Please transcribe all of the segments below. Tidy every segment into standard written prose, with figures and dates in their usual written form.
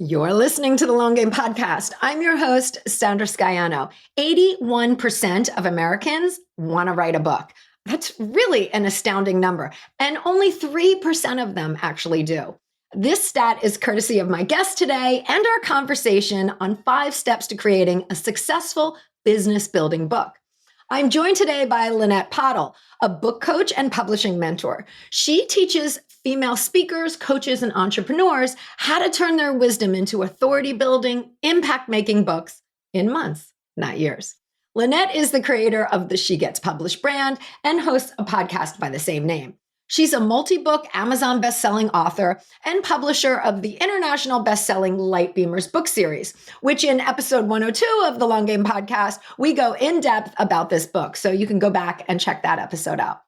You're listening to the Long Game Podcast. I'm your host, Sandra Scaiano. 81% of Americans want to write a book. That's really an astounding number. And only 3% of them actually do. This stat is courtesy of my guest today and our conversation on 5 steps to creating a successful business building book. I'm joined today by Lanette Pottle, a book coach and publishing mentor. She teaches female speakers, coaches, and entrepreneurs how to turn their wisdom into authority-building, impact-making books in months, not years. Lanette is the creator of the She Gets Published brand and hosts a podcast by the same name. She's a multi-book Amazon best-selling author and publisher of the international best-selling Light Beamers book series, which in episode 102 of the Long Game Podcast, we go in depth about this book. So you can go back and check that episode out.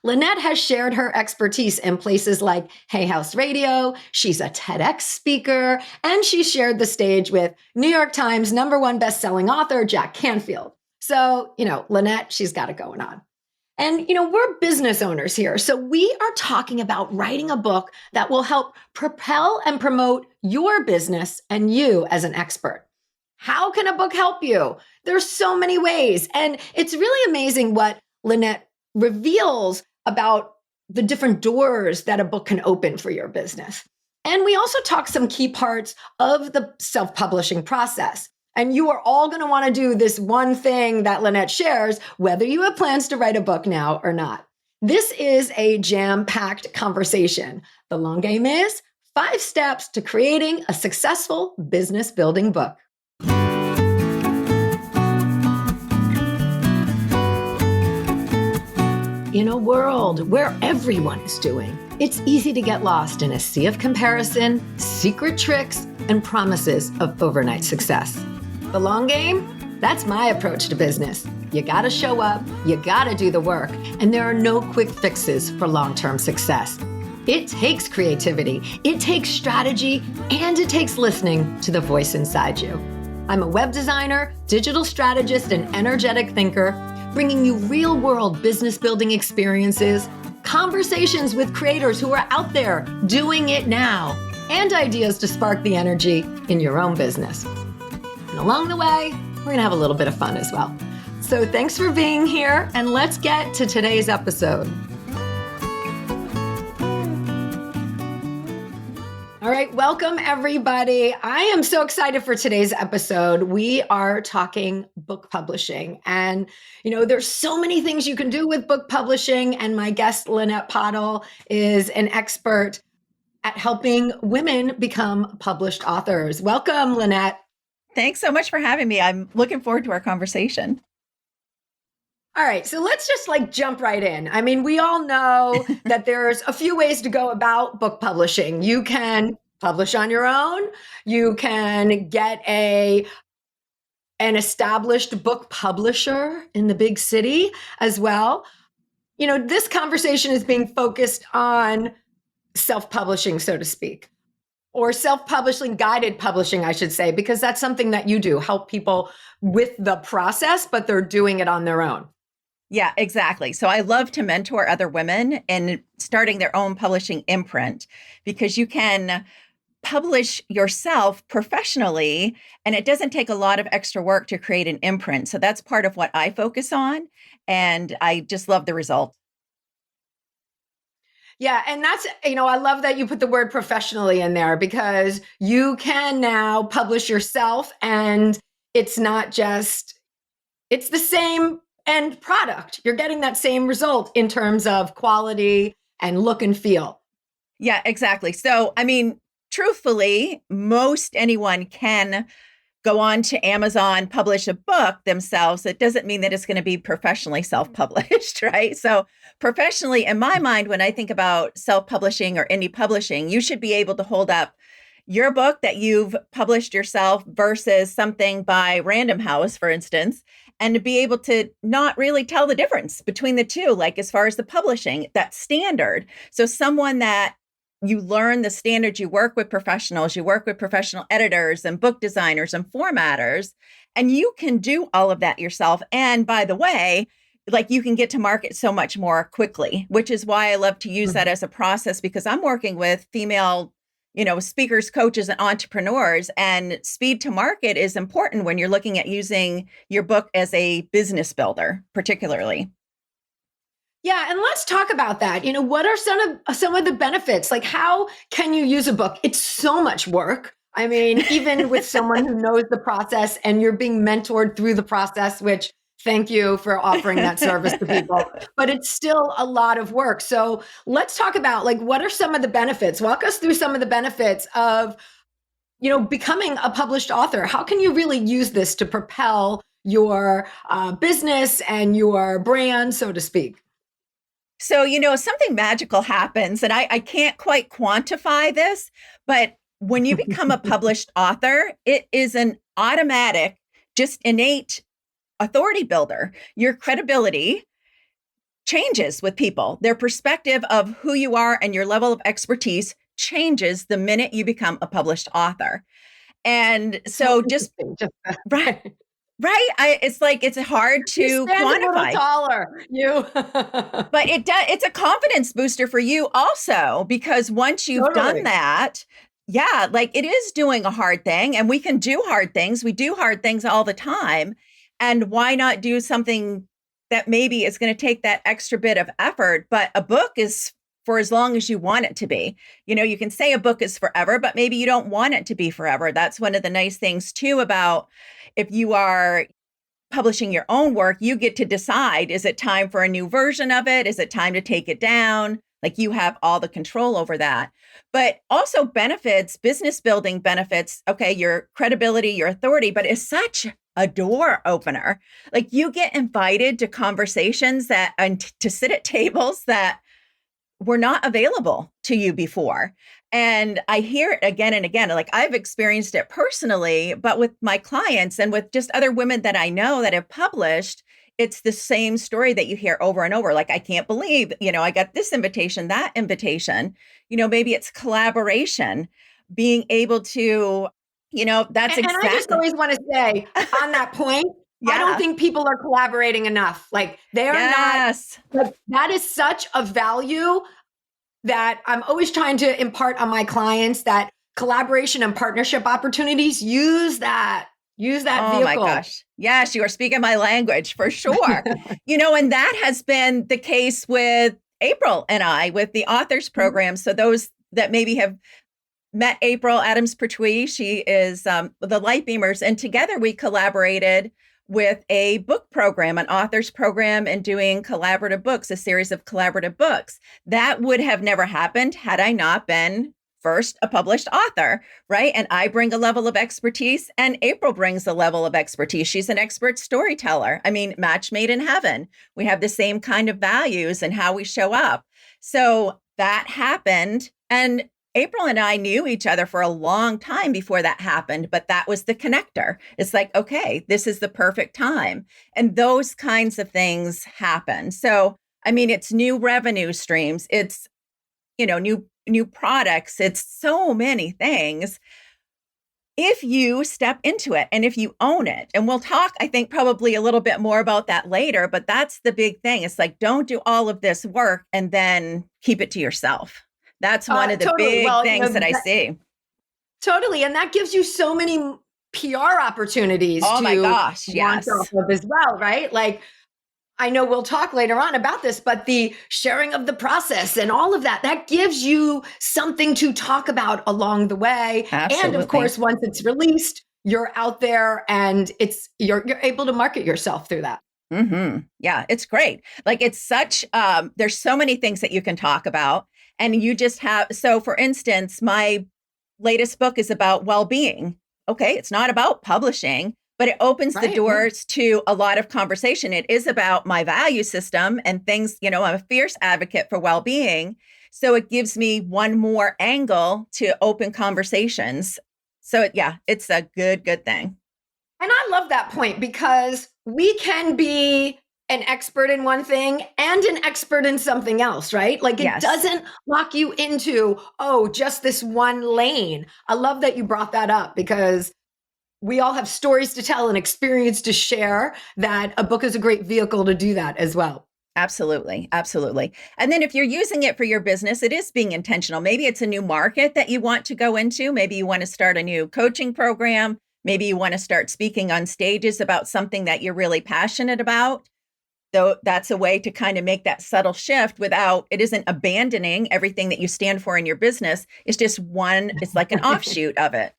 Lanette has shared her expertise in places like Hay House Radio. She's a TEDx speaker, and she shared the stage with New York Times #1 best-selling author Jack Canfield. So, Lanette, she's got it going on. And, we're business owners here. So we are talking about writing a book that will help propel and promote your business and you as an expert. How can a book help you? There's so many ways. And it's really amazing what Lanette reveals about the different doors that a book can open for your business. And we also talk some key parts of the self-publishing process. And you are all going to want to do this one thing that Lanette shares, whether you have plans to write a book now or not. This is a jam-packed conversation. The long game is 5 steps to creating a successful business building book. In a world where everyone is doing, it's easy to get lost in a sea of comparison, secret tricks, and promises of overnight success. The long game? That's my approach to business. You gotta show up, you gotta do the work, and there are no quick fixes for long-term success. It takes creativity, it takes strategy, and it takes listening to the voice inside you. I'm a web designer, digital strategist, and energetic thinker, bringing you real-world business building experiences, conversations with creators who are out there doing it now, and ideas to spark the energy in your own business. And along the way, we're going to have a little bit of fun as well. So thanks for being here, and let's get to today's episode. All right, welcome everybody. I am so excited for today's episode. We are talking book publishing, and there's so many things you can do with book publishing, and my guest Lanette Pottle is an expert at helping women become published authors. Welcome, Lanette. Thanks so much for having me. I'm looking forward to our conversation. All right, so let's just jump right in. I mean, we all know that there's a few ways to go about book publishing. You can publish on your own. You can get an established book publisher in the big city as well. This conversation is being focused on self-publishing, so to speak. Or self-publishing, guided publishing, I should say, because that's something that you do, help people with the process, but they're doing it on their own. Yeah, exactly. So I love to mentor other women in starting their own publishing imprint, because you can publish yourself professionally, and it doesn't take a lot of extra work to create an imprint. So that's part of what I focus on, and I just love the result. Yeah. And that's, I love that you put the word professionally in there, because you can now publish yourself, and it's not just, it's the same end product. You're getting that same result in terms of quality and look and feel. Yeah, exactly. So, truthfully, most anyone can go on to Amazon, publish a book themselves. It doesn't mean that it's going to be professionally self-published, right? So professionally, in my mind, when I think about self-publishing or indie publishing, you should be able to hold up your book that you've published yourself versus something by Random House, for instance, and to be able to not really tell the difference between the two, like as far as the publishing, that standard. So someone that you learn the standards, you work with professionals, you work with professional editors and book designers and formatters, and you can do all of that yourself. And by the way, you can get to market so much more quickly, which is why I love to use that as a process, because I'm working with female, speakers, coaches, and entrepreneurs. And speed to market is important when you're looking at using your book as a business builder, particularly. Yeah, and let's talk about that. What are some of the benefits? Like, how can you use a book? It's so much work. I mean, even with someone who knows the process and you're being mentored through the process, which thank you for offering that service to people, but it's still a lot of work. So let's talk about like, what are some of the benefits? Walk us through some of the benefits of, becoming a published author. How can you really use this to propel your business and your brand, so to speak? So, something magical happens, and I can't quite quantify this, but when you become a published author, it is an automatic, just innate authority builder. Your credibility changes with people. Their perspective of who you are and your level of expertise changes the minute you become a published author. And so right. Right. It's like, it's hard to you stand quantify. A little taller. But it's a confidence booster for you also, because once you've done that, yeah, like it is doing a hard thing, and we can do hard things. We do hard things all the time. And why not do something that maybe is going to take that extra bit of effort? But a book is for as long as you want it to be. You can say a book is forever, but maybe you don't want it to be forever. That's one of the nice things too about if you are publishing your own work, you get to decide, is it time for a new version of it? Is it time to take it down? Like, you have all the control over that. But also benefits, business building benefits, okay, your credibility, your authority, but it's such a door opener. Like, you get invited to conversations and to sit at tables that were not available to you before. And I hear it again and again. Like, I've experienced it personally, but with my clients and with just other women that I know that have published, it's the same story that you hear over and over. Like, I can't believe, I got this invitation, that invitation. Maybe it's collaboration, being able to, that's exactly. And I just always want to say on that point, yeah. I don't think people are collaborating enough. Like, they are not. Like, that is such a value that I'm always trying to impart on my clients, that collaboration and partnership opportunities, use that vehicle. Oh my gosh. Yes, you are speaking my language for sure. And that has been the case with April and I with the authors program. So those that maybe have met April Adams-Pertwee, she is the Light Beamers, and together we collaborated with a book program, an authors program, and doing collaborative books, a series of collaborative books. That would have never happened had I not been first a published author, right? And I bring a level of expertise, and April brings a level of expertise. She's an expert storyteller. I mean, match made in heaven. We have the same kind of values and how we show up. So that happened. And April and I knew each other for a long time before that happened, but that was the connector. It's like, okay, this is the perfect time. And those kinds of things happen. So, I mean, it's new revenue streams. It's, new products. It's so many things. If you step into it and if you own it, and we'll talk, I think, probably a little bit more about that later, but that's the big thing. It's like, don't do all of this work and then keep it to yourself. That's one of the big things that I see. Totally. And that gives you so many PR opportunities oh my gosh, yes. off of as well, right? Like, I know we'll talk later on about this, but the sharing of the process and all of that gives you something to talk about along the way. Absolutely. And of course, once it's released, you're out there and you're able to market yourself through that. Mm-hmm. Yeah, it's great. Like, it's such, there's so many things that you can talk about. And you just have, so for instance, my latest book is about well-being. Okay, it's not about publishing, but it opens the doors to a lot of conversation. It is about my value system and things, I'm a fierce advocate for well-being. So it gives me one more angle to open conversations. So yeah, it's a good thing. And I love that point, because we can be an expert in one thing and an expert in something else, right? Like, it doesn't lock you into, just this one lane. I love that you brought that up, because we all have stories to tell and experience to share, that a book is a great vehicle to do that as well. Absolutely. Absolutely. And then if you're using it for your business, it is being intentional. Maybe it's a new market that you want to go into. Maybe you want to start a new coaching program. Maybe you want to start speaking on stages about something that you're really passionate about. So that's a way to kind of make that subtle shift without, it isn't abandoning everything that you stand for in your business. It's just one, it's like an offshoot of it.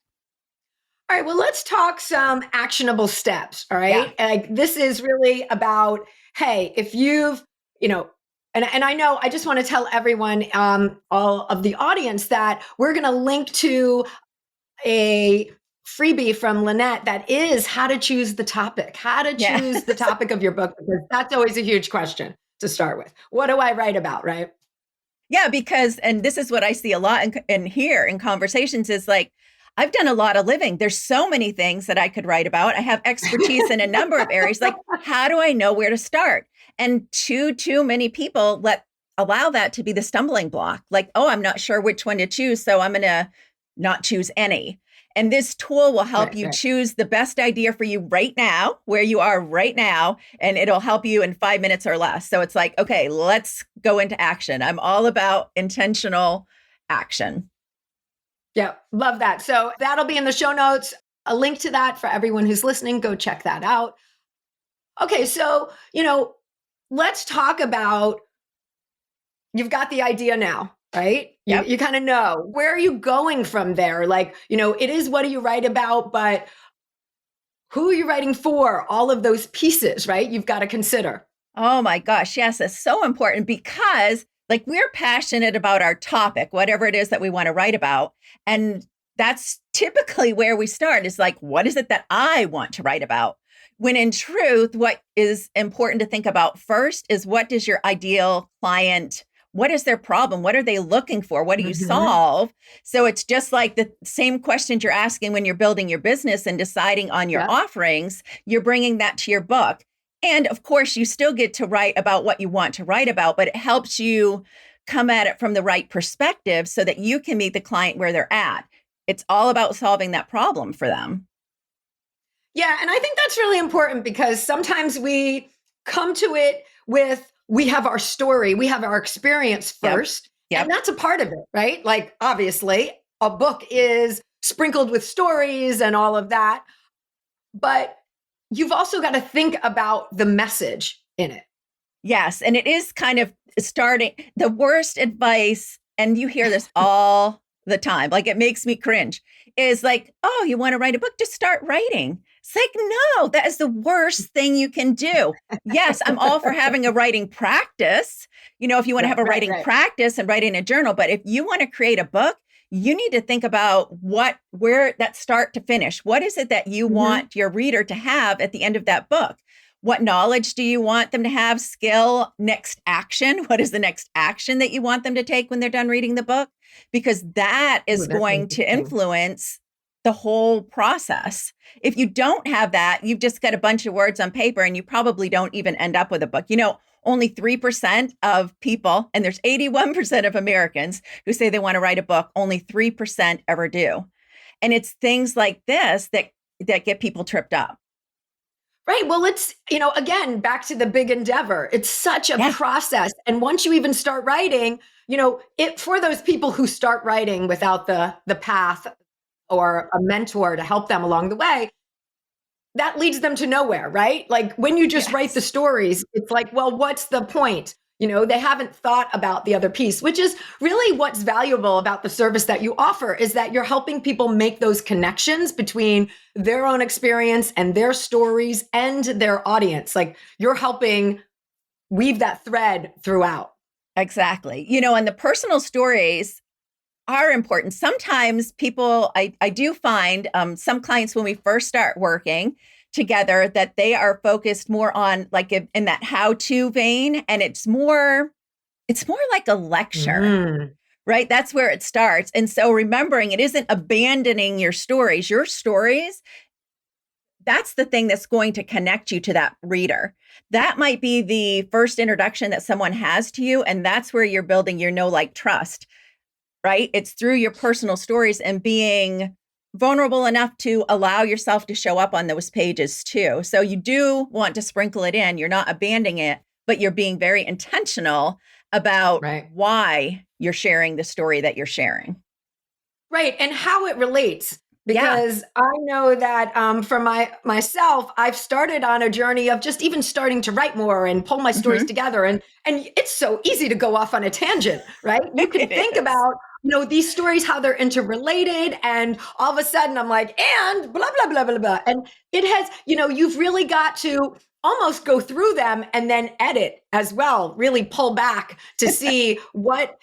All right, well, let's talk some actionable steps. All Yeah. right. Like this is really about, hey, if you've, and I know I just want to tell everyone, all of the audience that we're going to link to a freebie from Lanette that is how to choose the topic, how to Yeah. choose the topic of your book, because that's always a huge question to start with. What do I write about, right? Yeah, because, and this is what I see a lot in here in conversations is like, I've done a lot of living. There's so many things that I could write about. I have expertise in a number of areas. Like, how do I know where to start? And too many people allow that to be the stumbling block. Like, oh, I'm not sure which one to choose, so I'm going to not choose any. And this tool will help you Right. choose the best idea for you right now, where you are right now, and it'll help you in 5 minutes or less. So it's like, okay, let's go into action. I'm all about intentional action. Yeah, love that. So that'll be in the show notes, a link to that for everyone who's listening. Go check that out. Okay, so, let's talk about, you've got the idea now, right? You, Yep. you kind of know, where are you going from there? Like, it is, what do you write about, but who are you writing for? All of those pieces, right? You've got to consider. Oh my gosh. Yes, it's so important because like we're passionate about our topic, whatever it is that we want to write about. And that's typically where we start is like, what is it that I want to write about? When in truth, what is important to think about first is what does your ideal client, what is their problem? What are they looking for? What do you Mhm. solve? So it's just like the same questions you're asking when you're building your business and deciding on your Yeah. offerings, you're bringing that to your book. And of course, you still get to write about what you want to write about, but it helps you come at it from the right perspective so that you can meet the client where they're at. It's all about solving that problem for them. Yeah, and I think that's really important because sometimes we come to it with, we have our story, we have our experience Yep. first, and Yep. that's a part of it, right? Like, obviously, a book is sprinkled with stories and all of that, but you've also got to think about the message in it. Yes. And it is kind of starting the worst advice. And you hear this all the time. Like it makes me cringe is like, oh, you want to write a book? Just start writing. It's like, no, that is the worst thing you can do. Yes, I'm all for having a writing practice. If you want to Right, have a right, writing right. practice and write in a journal, but if you want to create a book, you need to think about where that start to finish. What is it that you Mhm. want your reader to have at the end of that book? What knowledge do you want them to have? Skill, next action. What is the next action that you want them to take when they're done reading the book? Because that Ooh, is that's going to interesting. influence the whole process. If you don't have that, you've just got a bunch of words on paper and you probably don't even end up with a book. Only 3% of people, and there's 81% of Americans who say they want to write a book, only 3% ever do. And it's things like this that get people tripped up. Right. Well, it's, again, back to the big endeavor. It's such a Yeah. process. And once you even start writing, it, for those people who start writing without the path or a mentor to help them along the way, that leads them to nowhere, right? Like when you just write the Yes. stories, it's like, well, what's the point? They haven't thought about the other piece, which is really what's valuable about the service that you offer is that you're helping people make those connections between their own experience and their stories and their audience. Like you're helping weave that thread throughout. Exactly. And the personal stories are important. Sometimes people, I do find some clients when we first start working together that they are focused more on like in that how-to vein, and it's more like a lecture, Mm. right? That's where it starts. And so remembering it isn't abandoning your stories. Your stories, that's the thing that's going to connect you to that reader. That might be the first introduction that someone has to you, and that's where you're building your know, like, trust. Right? It's through your personal stories and being vulnerable enough to allow yourself to show up on those pages too. So you do want to sprinkle it in. You're not abandoning it, but you're being very intentional about Right. why you're sharing the story that you're sharing. Right. And how it relates. Yeah. Because I know that for myself, I've started on a journey of just even starting to write more and pull my stories Mhm. together. And it's so easy to go off on a tangent, right? You can It think is. about, these stories, how they're interrelated. And all of a sudden I'm like, and blah, blah, blah, blah, blah. And it has, you've really got to almost go through them and then edit as well, really pull back to see what,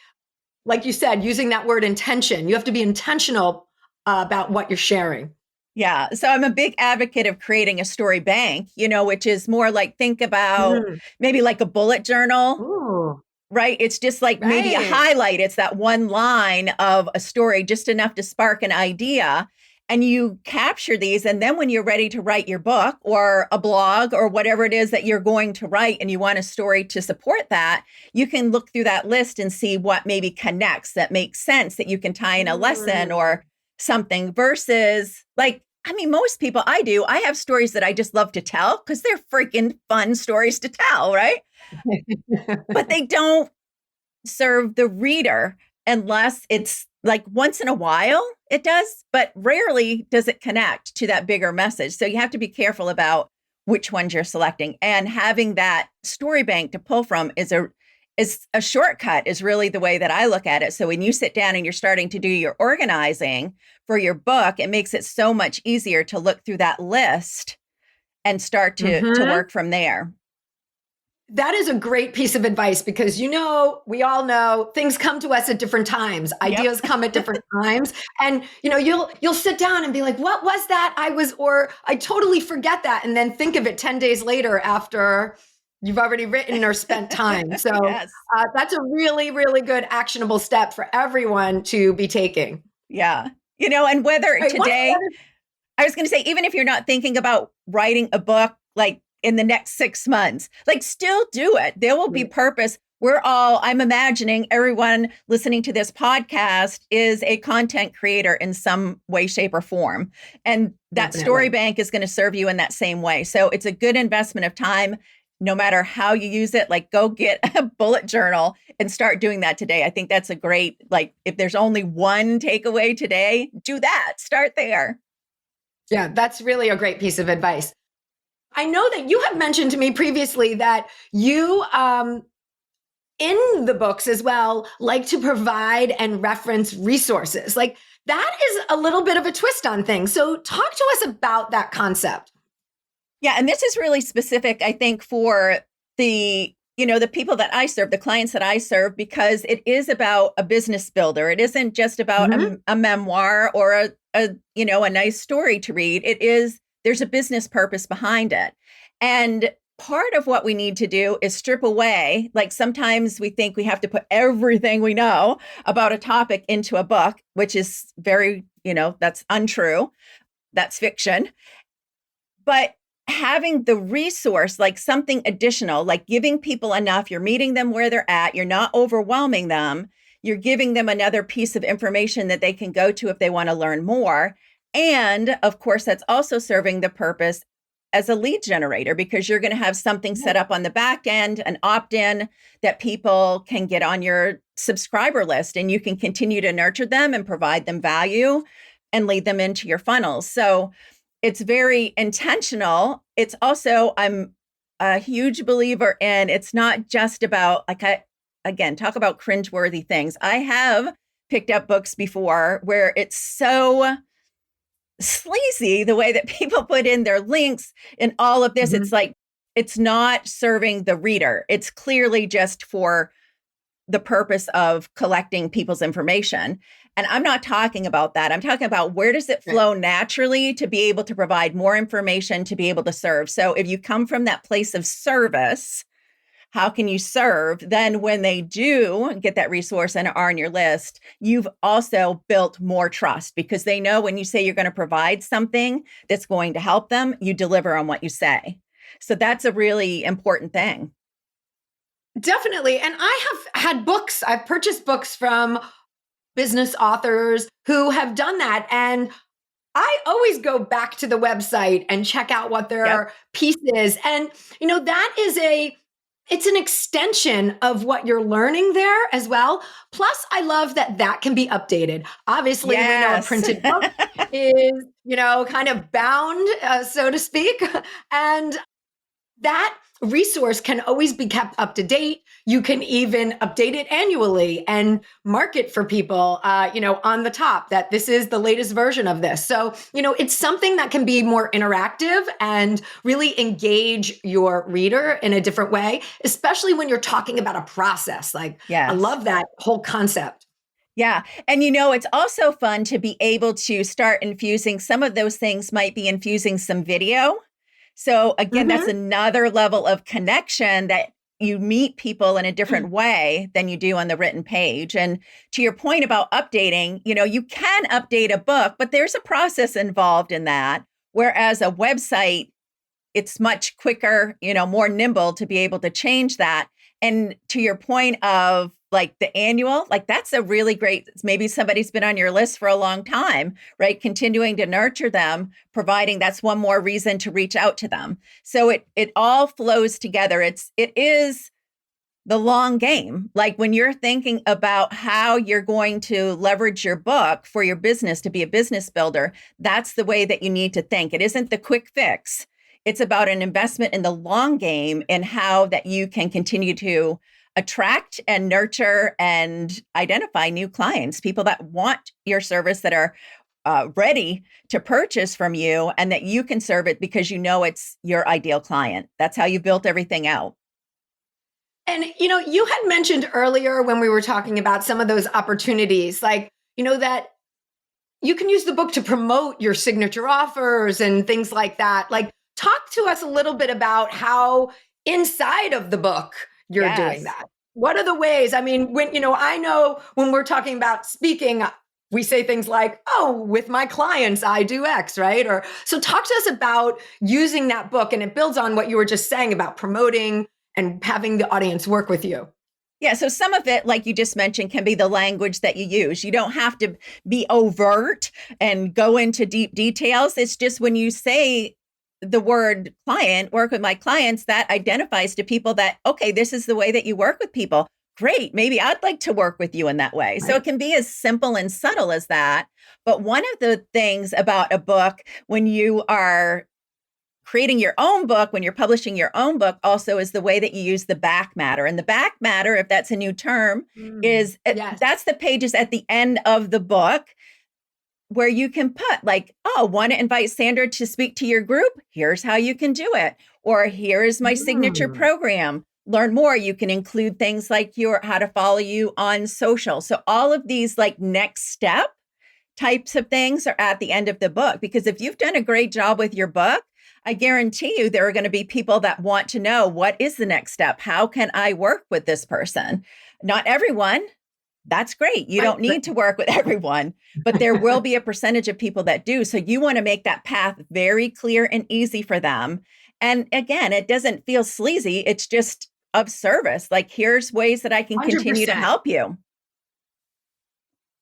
like you said, using that word intention, you have to be intentional about what you're sharing. Yeah. So I'm a big advocate of creating a story bank, which is more like think about Mm. maybe like a bullet journal, Ooh, right? It's just like maybe a right. highlight. It's that one line of a story, just enough to spark an idea. And you capture these. And then when you're ready to write your book or a blog or whatever it is that you're going to write and you want a story to support that, you can look through that list and see what maybe connects, that makes sense, that you can tie in a lesson Mm. or something versus like, I mean, most people I have stories that I just love to tell because they're freaking fun stories to tell, right? But they don't serve the reader unless it's like once in a while it does, but rarely does it connect to that bigger message. So you have to be careful about which ones you're selecting, and having that story bank to pull from is a shortcut, is really the way that I look at it. So when you sit down and you're starting to do your organizing for your book, it makes it so much easier to look through that list and start to Mhm. work from there. That is a great piece of advice because we all know things come to us at different times. Yep. Ideas come at different times. And you'll sit down and be like, what was that? Or I totally forget that. And then think of it 10 days later after you've already written or spent time. So Yes. that's a really, really good actionable step for everyone to be taking. Yeah. And whether All right, one of the today, I was going to say, even if you're not thinking about writing a book like in the next 6 months, like still do it. There will be other purpose. I'm imagining everyone listening to this podcast is a content creator in some way, shape, or form. And that story Definitely. bank is going to serve you in that same way. So it's a good investment of time, no matter how you use it. Like go get a bullet journal and start doing that today. I think that's a great, like, if there's only one takeaway today, do that. Start there. Yeah, that's really a great piece of advice. I know that you have mentioned to me previously that you, in the books as well, like to provide and reference resources. Like that is a little bit of a twist on things. So, talk to us about that concept. Yeah, and this is really specific, I think, for the people that I serve, the clients that I serve, because it is about a business builder. It isn't just about Mhm. a memoir or a nice story to read. There's a business purpose behind it. And part of what we need to do is strip away, like sometimes we think we have to put everything we know about a topic into a book, which is that's untrue. That's fiction. But having the resource, like something additional, like giving people enough, you're meeting them where they're at, you're not overwhelming them, you're giving them another piece of information that they can go to if they want to learn more. And of course, that's also serving the purpose as a lead generator, because you're going to have something set up on the back end, an opt-in that people can get on your subscriber list, and you can continue to nurture them and provide them value and lead them into your funnels. So it's very intentional. It's also, I'm a huge believer in, it's not just about, again, talk about cringeworthy things. I have picked up books before where it's so sleazy the way that people put in their links and all of this. It's Mhm. like, it's not serving the reader. It's clearly just for the purpose of collecting people's information. And I'm not talking about that. I'm talking about where does it Right. flow naturally to be able to provide more information, to be able to serve. So if you come from that place of service, how can you serve? Then when they do get that resource and are on your list, you've also built more trust, because they know when you say you're going to provide something that's going to help them, you deliver on what you say. So that's a really important thing. Definitely. And I have had books, I've purchased books from business authors who have done that. And I always go back to the website and check out what Yep. their piece is. And, that is it's an extension of what you're learning there as well. Plus, I love that that can be updated. Obviously, we know a Yes. printed book is, kind of bound, so to speak. And that resource can always be kept up to date. You can even update it annually and mark it for people, on the top that this is the latest version of this. So, it's something that can be more interactive and really engage your reader in a different way, especially when you're talking about a process. Like, I Yes. love that whole concept. Yeah. And it's also fun to be able to start infusing some of those things, might be infusing some video. So again, that's Mhm. another level of connection that you meet people in a different way than you do on the written page. And to your point about updating, you can update a book, but there's a process involved in that. Whereas a website, it's much quicker, more nimble to be able to change that. And to your point of like the annual, like that's a really great, maybe somebody's been on your list for a long time, right? Continuing to nurture them, providing that's one more reason to reach out to them. So it all flows together. It is the long game. Like when you're thinking about how you're going to leverage your book for your business to be a business builder, that's the way that you need to think. It isn't the quick fix. It's about an investment in the long game and how that you can continue to attract and nurture and identify new clients, people that want your service, that are ready to purchase from you, and that you can serve it because it's your ideal client. That's how you built everything out. And, you had mentioned earlier when we were talking about some of those opportunities, like, that you can use the book to promote your signature offers and things like that. Like, talk to us a little bit about how inside of the book you're doing Yes. that. What are the ways? I mean, I know when we're talking about speaking, we say things like, oh, with my clients, I do X, right? Or so talk to us about using that book. And it builds on what you were just saying about promoting and having the audience work with you. Yeah, so some of it, like you just mentioned, can be the language that you use. You don't have to be overt and go into deep details. It's just when you say the word client, work with my clients, that identifies to people that, okay, this is the way that you work with people. Great. Maybe I'd like to work with you in that way. So Right. it can be as simple and subtle as that. But one of the things about a book, when you are creating your own book, when you're publishing your own book, also is the way that you use the back matter. And the back matter, if that's a new term, is Yes. that's the pages at the end of the book where you can put like, oh, want to invite Sandra to speak to your group? Here's how you can do it. Or here is my signature Mm. program. Learn more. You can include things like your how to follow you on social. So all of these like next step types of things are at the end of the book, because if you've done a great job with your book, I guarantee you there are going to be people that want to know, what is the next step? How can I work with this person? Not everyone. That's great. You don't need to work with everyone, but there will be a percentage of people that do. So you want to make that path very clear and easy for them. And again, it doesn't feel sleazy. It's just of service. Like, here's ways that I can continue to 100%. help you.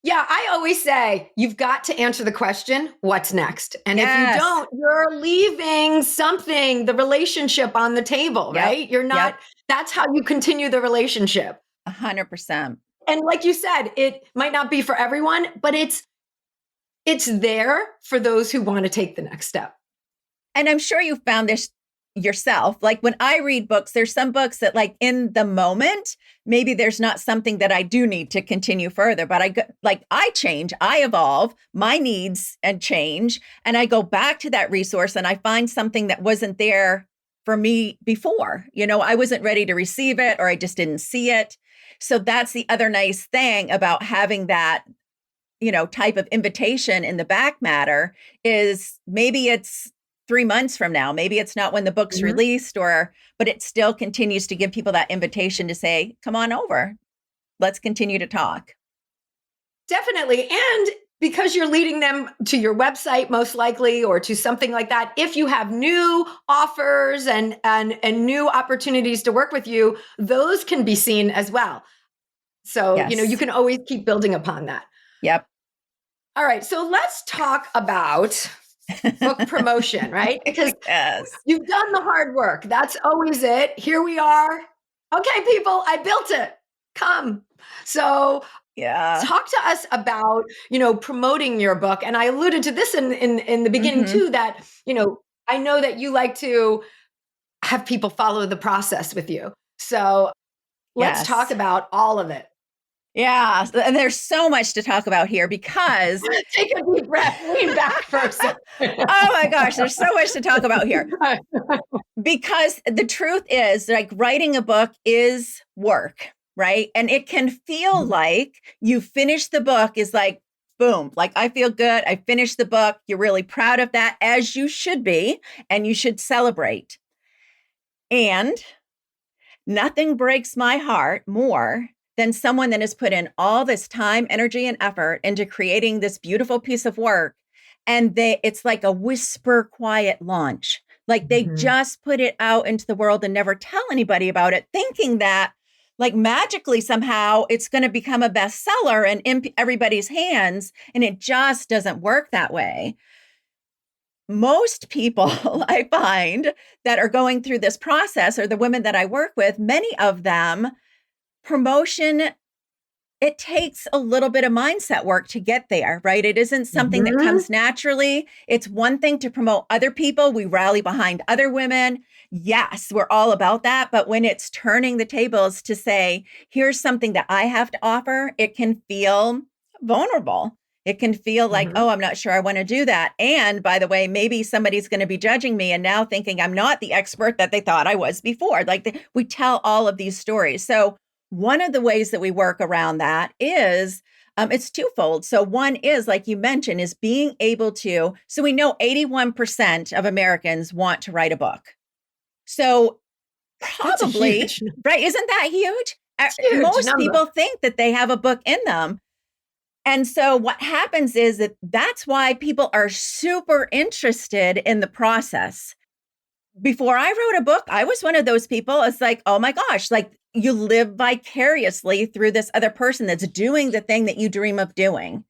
Yeah, I always say you've got to answer the question, what's next? And if you Yes. don't, you're leaving something, the relationship on the table, Yep. right? You're not, Yep. that's how you continue the relationship. 100%. And like you said, it might not be for everyone, but it's there for those who want to take the next step. And I'm sure you found this yourself. Like when I read books, there's some books that like in the moment, maybe there's not something that I do need to continue further, but I change, I evolve, my needs and change. And I go back to that resource and I find something that wasn't there for me before. I wasn't ready to receive it, or I just didn't see it. So that's the other nice thing about having that, type of invitation in the back matter, is maybe it's 3 months from now, maybe it's not when the book's Mhm. released, but it still continues to give people that invitation to say, come on over, let's continue to talk. Definitely. And because you're leading them to your website, most likely, or to something like that, if you have new offers and new opportunities to work with you, those can be seen as well. So, you Yes. can always keep building upon that. Yep. All right. So let's talk about book promotion, right? Because Yes. you've done the hard work. That's always it. Here we are. okay, people, I built it. Come. So Yeah. talk to us about, promoting your book. And I alluded to this in the beginning Mhm. too, that, I know that you like to have people follow the process with you. So let's talk Yes. about all of it. Yeah. And there's so much to talk about here because, Take a deep breath, lean back for a second. oh my gosh, there's so much to talk about here. Because the truth is, like, writing a book is work, right? And it can feel like you finish the book is like, boom, like I feel good. I finished the book. You're really proud of that, as you should be, and you should celebrate. And nothing breaks my heart more than someone that has put in all this time, energy, and effort into creating this beautiful piece of work. And it's like a whisper quiet launch. Like they just put it out into the world and never tell anybody about it, thinking that like magically somehow it's going to become a bestseller and in everybody's hands. And it just doesn't work that way. Most people I find that are going through this process, or the women that I work with, many of them, promotion, it takes a little bit of mindset work to get there, right? It isn't something that comes naturally. It's one thing to promote other people. We rally behind other women. Yes, we're all about that. But when it's turning the tables to say, here's something that I have to offer, it can feel vulnerable. It can feel like, oh, I'm not sure I want to do that. And by the way, maybe somebody's going to be judging me and now thinking I'm not the expert that they thought I was before. Like we tell all of these stories. So one of the ways that we work around that is it's twofold. So one is, like you mentioned, is being able to, so we know 81% of Americans want to write a book. So probably, right? Isn't that huge? Huge Most number. people think that they have a book in them. And so what happens is that's why people are super interested in the process. Before I wrote a book, I was one of those people. It's like, oh my gosh, like you live vicariously through this other person that's doing the thing that you dream of doing.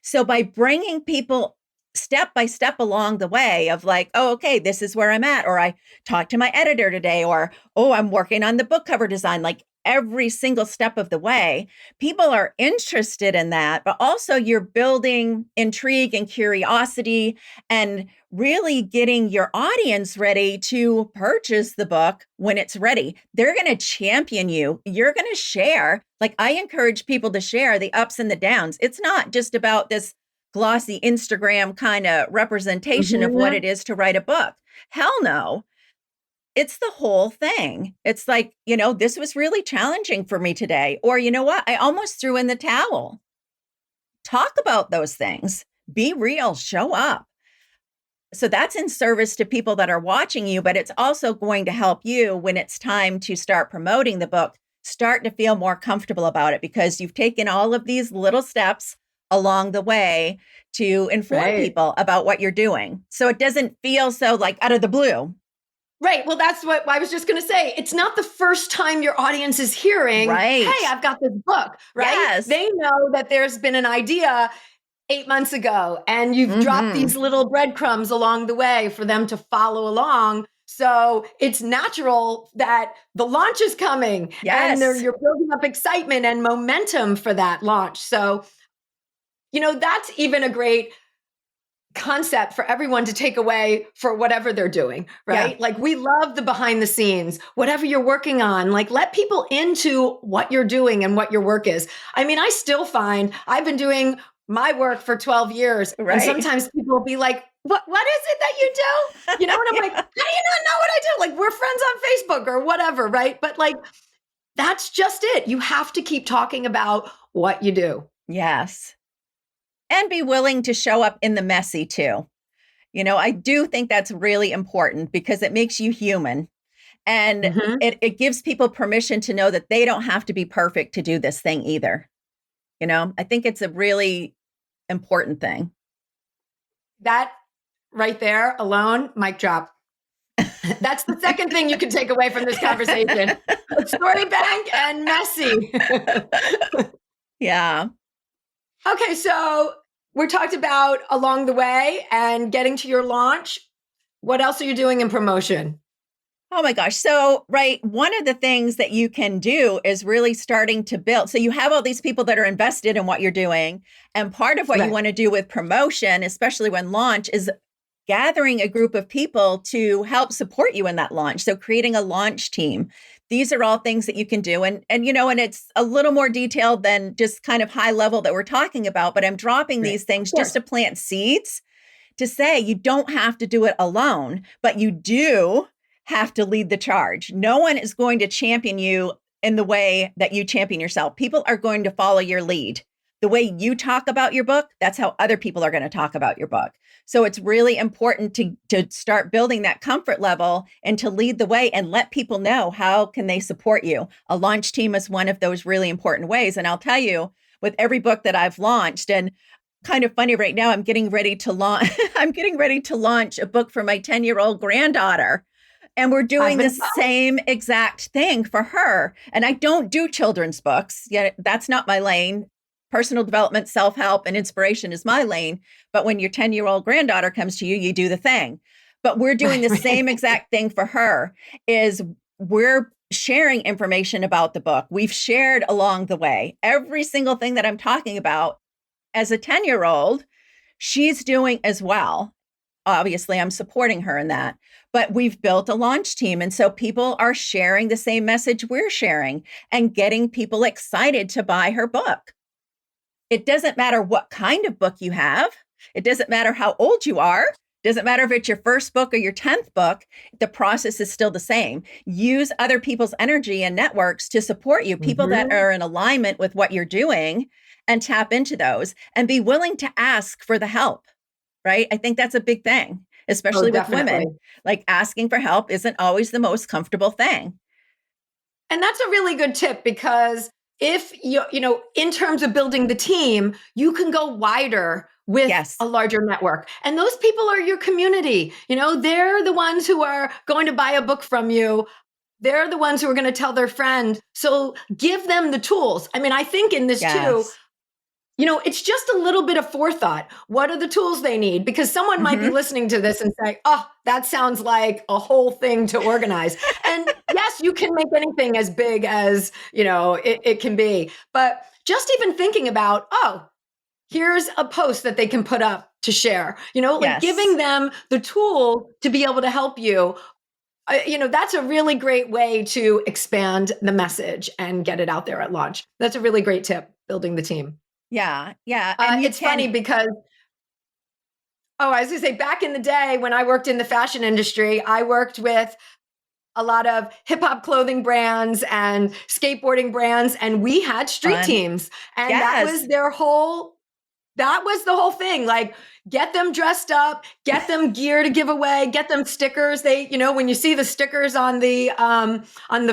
So by bringing people step by step along the way of like, oh, okay, this is where I'm at, or I talked to my editor today, or, oh, I'm working on the book cover design, like every single step of the way, people are interested in that, but also you're building intrigue and curiosity and really getting your audience ready to purchase the book when it's ready. They're going to champion you. You're going to share. Like I encourage people to share the ups and the downs. It's not just about this glossy Instagram kind of representation of what it is to write a book. Hell no. It's the whole thing. It's like, this was really challenging for me today. Or, you know what? I almost threw in the towel. Talk about those things. Be real. Show up. So that's in service to people that are watching you, but it's also going to help you when it's time to start promoting the book, start to feel more comfortable about it because you've taken all of these little steps along the way to inform people about what you're doing. So it doesn't feel so like out of the blue. Right. Well, that's what I was just going to say. It's not the first time your audience is hearing, hey, I've got this book, right? Yes. They know that there's been an idea 8 months ago and you've dropped these little breadcrumbs along the way for them to follow along. So it's natural that the launch is coming and you're building up excitement and momentum for that launch. So, that's even a great concept for everyone to take away for whatever they're doing, right? Yeah. Like we love the behind the scenes, whatever you're working on, like let people into what you're doing and what your work is. I mean, I still find I've been doing my work for 12 years. Right. And sometimes people will be like, what is it that you do? And I'm like, how do you not know what I do? Like we're friends on Facebook or whatever, right? But like, that's just it. You have to keep talking about what you do. Yes. And be willing to show up in the messy too. I do think that's really important because it makes you human. And it gives people permission to know that they don't have to be perfect to do this thing either. I think it's a really important thing. That right there alone, mic drop. That's the second thing you can take away from this conversation. Story bank and messy. Yeah. Okay, so we talked about along the way and getting to your launch. What else are you doing in promotion? Oh my gosh. So, right, one of the things that you can do is really starting to build. So, you have all these people that are invested in what you're doing. And part of what you Right. want to do with promotion, especially when launch, is gathering a group of people to help support you in that launch. So, creating a launch team. These are all things that you can do. And it's a little more detailed than just kind of high level that we're talking about, but I'm dropping Right. these things Of just course. to plant seeds to say you don't have to do it alone, but you do have to lead the charge. No one is going to champion you in the way that you champion yourself. People are going to follow your lead. The way you talk about your book, that's how other people are going to talk about your book. So it's really important to start building that comfort level and to lead the way and let people know how can they support you. A launch team is one of those really important ways. And I'll tell you, with every book that I've launched, and kind of funny right now, I'm getting ready to launch I'm getting ready to launch a book for my 10-year-old granddaughter. And we're doing I've the been same exact thing for her. And I don't do children's books. Yet that's not my lane. Personal development, self-help, and inspiration is my lane. But when your 10-year-old granddaughter comes to you, you do the thing. But we're doing the right. same exact thing for her is we're sharing information about the book. We've shared along the way. Every single thing that I'm talking about as a 10-year-old, she's doing as well. Obviously, I'm supporting her in that. But we've built a launch team. And so people are sharing the same message we're sharing and getting people excited to buy her book. It doesn't matter what kind of book you have. It doesn't matter how old you are. It doesn't matter if it's your first book or your 10th book. The process is still the same. Use other people's energy and networks to support you, people that Mhm. are in alignment with what you're doing, and tap into those and be willing to ask for the help, right? I think that's a big thing, Oh, especially with definitely. women. Like asking for help isn't always the most comfortable thing. And that's a really good tip because if in terms of building the team, you can go wider with Yes. a larger network. And those people are your community. They're the ones who are going to buy a book from you. They're the ones who are going to tell their friend. So give them the tools. I mean, I think in this too, Yes. it's just a little bit of forethought. What are the tools they need? Because someone might be Hmm. listening to this and say, oh, that sounds like a whole thing to organize. And yes, you can make anything as big as, it can be. But just even thinking about, oh, here's a post that they can put up to share, like giving Yes. them the tool to be able to help you. That's a really great way to expand the message and get it out there at launch. That's a really great tip, building the team. Yeah. Yeah. And you It's funny can, because, I was going to say, back in the day when I worked in the fashion industry, I worked with a lot of hip hop clothing brands and skateboarding brands, and we had street fun. teams, and Yes. that was the whole thing. Like, get them dressed up, get them gear to give away, get them stickers. When you see the stickers on the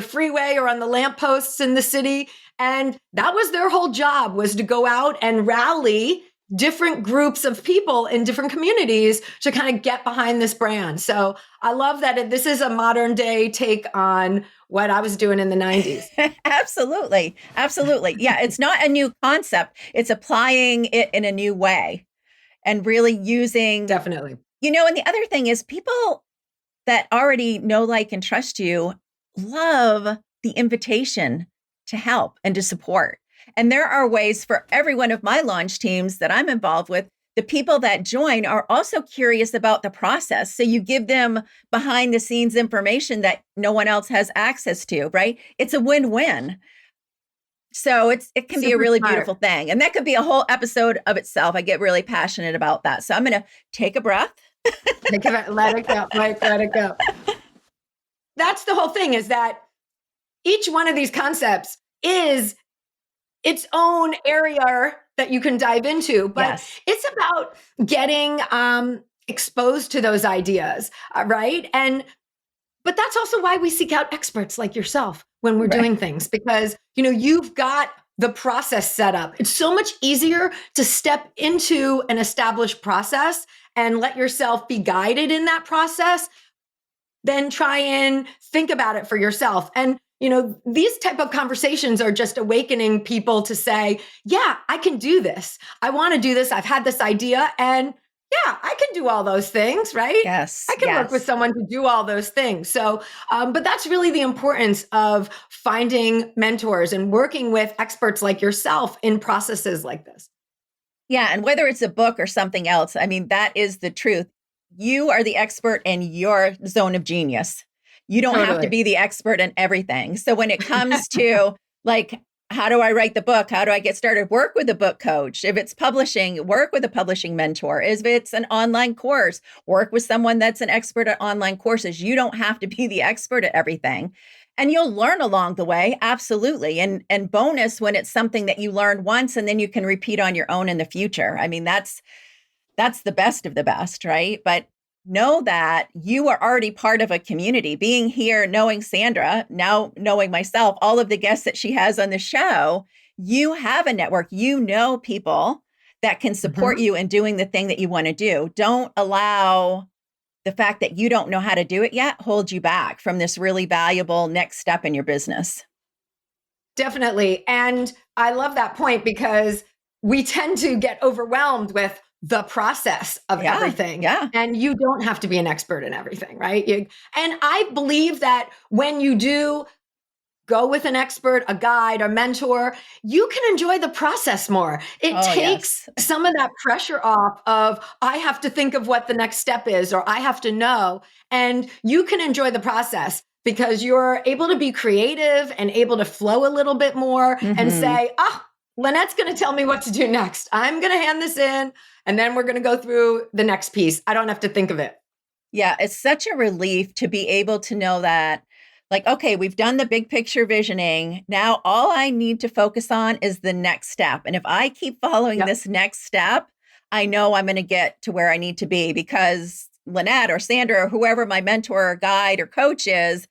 freeway or on the lampposts in the city, and that was their whole job, was to go out and rally different groups of people in different communities to kind of get behind this brand. So I love that this is a modern day take on what I was doing in the 90s. Absolutely. Absolutely. Yeah. It's not a new concept. It's applying it in a new way and really using, Definitely. and the other thing is people that already know, like, and trust you love the invitation to help and to support. And there are ways for every one of my launch teams that I'm involved with. The people that join are also curious about the process. So you give them behind the scenes information that no one else has access to, right? It's a win-win. So it can be a Super really smart. beautiful thing. And that could be a whole episode of itself. I get really passionate about that. So I'm going to take a breath. Let it go. Mike, let it go. That's the whole thing, is that each one of these concepts is its own area that you can dive into, but Yes. it's about getting exposed to those ideas, right? But that's also why we seek out experts like yourself when we're Right. doing things, because you've got the process set up. It's so much easier to step into an established process and let yourself be guided in that process than try and think about it for yourself. And these type of conversations are just awakening people to say, yeah, I can do this. I want to do this. I've had this idea, and yeah, I can do all those things, right? Yes. I can work with someone to do all those things. So, but that's really the importance of finding mentors and working with experts like yourself in processes like this. Yeah. And whether it's a book or something else, I mean, that is the truth. You are the expert in your zone of genius. You don't have to Totally. be the expert in everything. So when it comes to like, how do I write the book? How do I get started? Work with a book coach. If it's publishing, work with a publishing mentor. If it's an online course, work with someone that's an expert at online courses. You don't have to be the expert at everything. And you'll learn along the way, absolutely. And bonus when it's something that you learned once and then you can repeat on your own in the future. I mean, that's the best of the best, right? But know that you are already part of a community. Being here, knowing Sandra, now knowing myself, all of the guests that she has on the show, you have a network. You know people that can support you in doing the thing that you want to do. Don't allow the fact that you don't know how to do it yet hold you back from this really valuable next step in your business. Definitely. And I love that point because we tend to get overwhelmed with the process of everything. Yeah. And you don't have to be an expert in everything, right? And I believe that when you do go with an expert, a guide, or mentor, you can enjoy the process more. It takes some of that pressure off of, I have to think of what the next step is, or I have to know. And you can enjoy the process because you're able to be creative and able to flow a little bit more and say, Lanette's going to tell me what to do next. I'm going to hand this in, and then we're going to go through the next piece. I don't have to think of it. Yeah, it's such a relief to be able to know that, like, okay, we've done the big picture visioning. Now all I need to focus on is the next step. And if I keep following this next step, I know I'm going to get to where I need to be because Lanette or Sandra or whoever my mentor or guide or coach is,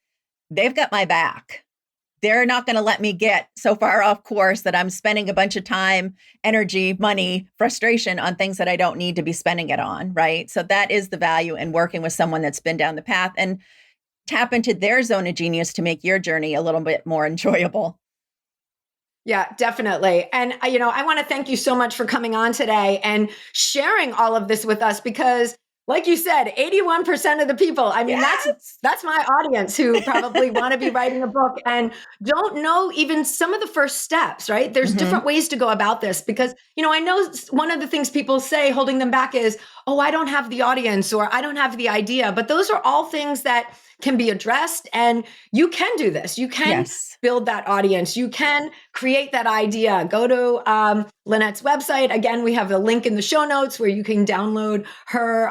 they've got my back. They're not going to let me get so far off course that I'm spending a bunch of time, energy, money, frustration on things that I don't need to be spending it on, right? So that is the value in working with someone that's been down the path and tap into their zone of genius to make your journey a little bit more enjoyable. Yeah, definitely. And, I want to thank you so much for coming on today and sharing all of this with us because like you said, 81% of the people, I mean, that's my audience who probably want to be writing a book and don't know even some of the first steps, right? There's different ways to go about this because, I know one of the things people say holding them back is, oh, I don't have the audience or I don't have the idea. But those are all things that can be addressed and you can do this. You can build that audience. You can create that idea. Go to Lanette's website. Again, we have a link in the show notes where you can download her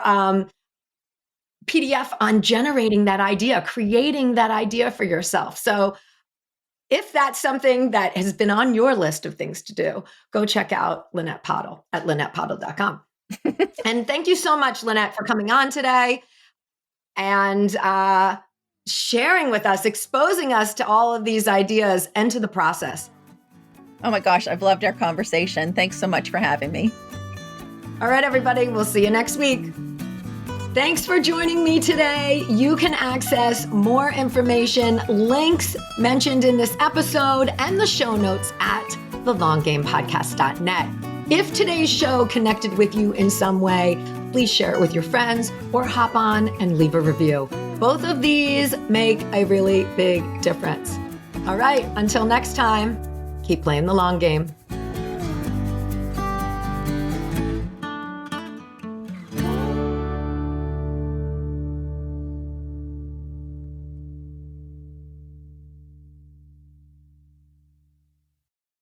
PDF on generating that idea, creating that idea for yourself. So if that's something that has been on your list of things to do, go check out Lanette Pottle at LanettePottle.com. And thank you so much, Lanette, for coming on today and sharing with us, exposing us to all of these ideas and to the process. Oh my gosh, I've loved our conversation. Thanks so much for having me. All right, everybody, we'll see you next week. Thanks for joining me today. You can access more information, links mentioned in this episode, and the show notes at thelonggamepodcast.net. If today's show connected with you in some way, please share it with your friends or hop on and leave a review. Both of these make a really big difference. All right, until next time, keep playing the long game.